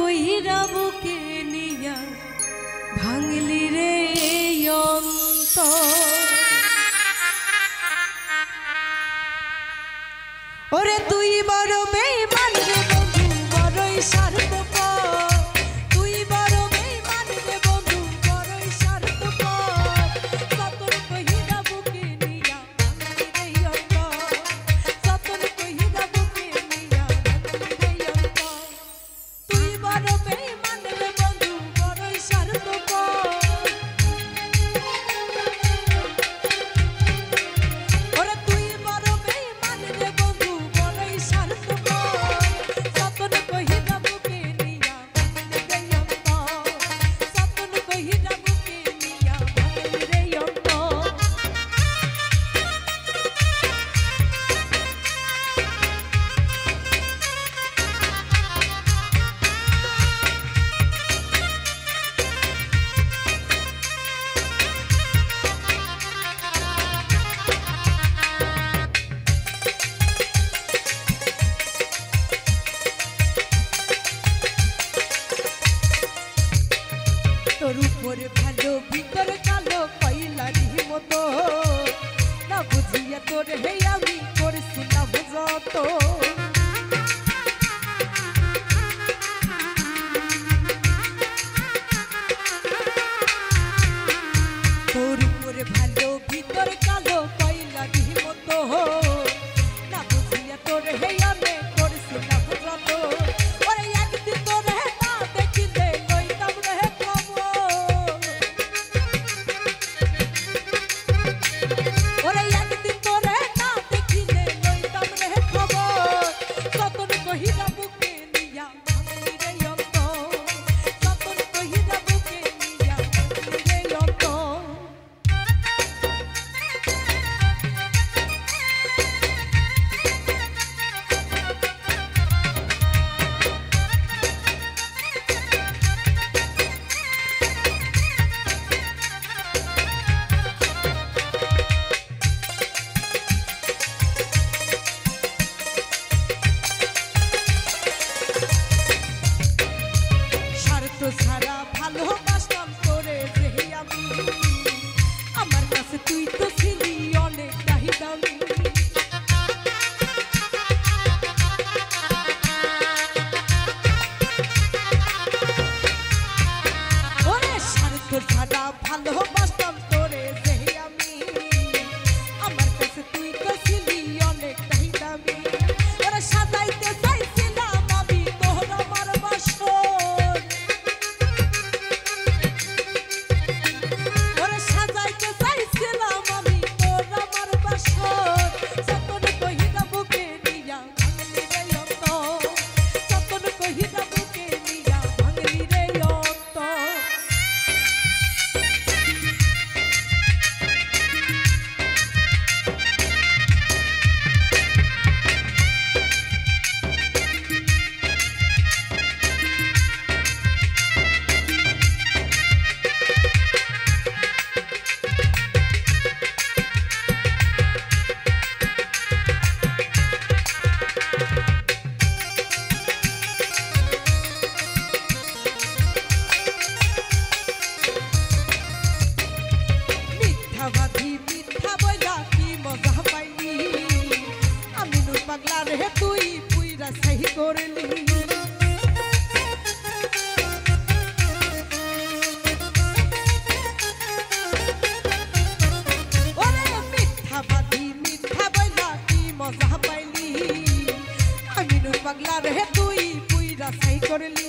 কইরা বুকে নিয়া ভাঙলি রে অন্তর। ওরে তুই বড় বেঈমান রে বন্ধু, বড়ই স্বার্থপর। তুই বড় বেঈমান রে বন্ধু, বড়ই স্বার্থপর। সতর কইরা বুকে নিয়া ভাঙলি রে অন্তর। সতর কইরা বুকে নিয়া ভাঙলি রে অন্তর। তুই বড় বেঈমান রে বন্ধু, বড়ই স্বার্থপর। ওরে তুই বড় বেঈমান রে বন্ধু, বড়ই স্বার্থপর। সতর কইরা বুকে নিয়া ভাঙলি রে অন্তর। সতর কইরা বুকে নিয়া ভাঙলি রে অন্তর। তোর উপরে ভালো ভিতর কালো কইলারি মতো, না বুঝিয়া তোর হে আমি করছিলাম যত। তোর উপরে ভালো ভিতর কালো কইলারি মতো, না বুঝিয়া তোর হে আমি করছিলাম যত। ওরে একদিন তোর হে না দেখিলে লইতাম রে খবর। ওরে একদিন তোর হে না দেখিলে লইতাম রে খবর। সতর কইরা বুকে নিয়া ভাঙলি রে অন্তর। সতর কইরা বুকে নিয়া ভাঙলি রে অন্তর। স্বার্থ ছাড়া ভালোবাসতাম তোরে যে আমি, আমার কাছে তুই তো ছিলি অনেকটাই দামি। ওরে স্বার্থ ছাড়া ভালোবাসতাম তোরে যে আমি, আমার কাছে তুই তো ছিলি অনেকটাই দামি। ওরে সাজাইতে চাইছিলাম আমি তোর আমার বাসর। ওরে সাজাইতে চাইছিলাম আমি তোর আমার বাসর। সতর কইরা বুকে নিয়া ভাঙলি রে অন্তর। সতর কইরা বুকে নিয়া ভাঙলি রে অন্তর। মিথ্যাবাদী মিথ্যা বইলা কি মজা পাইলি, আমি নূর পাগলা রে তুই পুইরা সহি করলি। ওরে মিথ্যাবাদী মিথ্যা বইলা কি মজা পাইলি, আমি নূর পাগলা রে তুই পুইরা সহি করলি।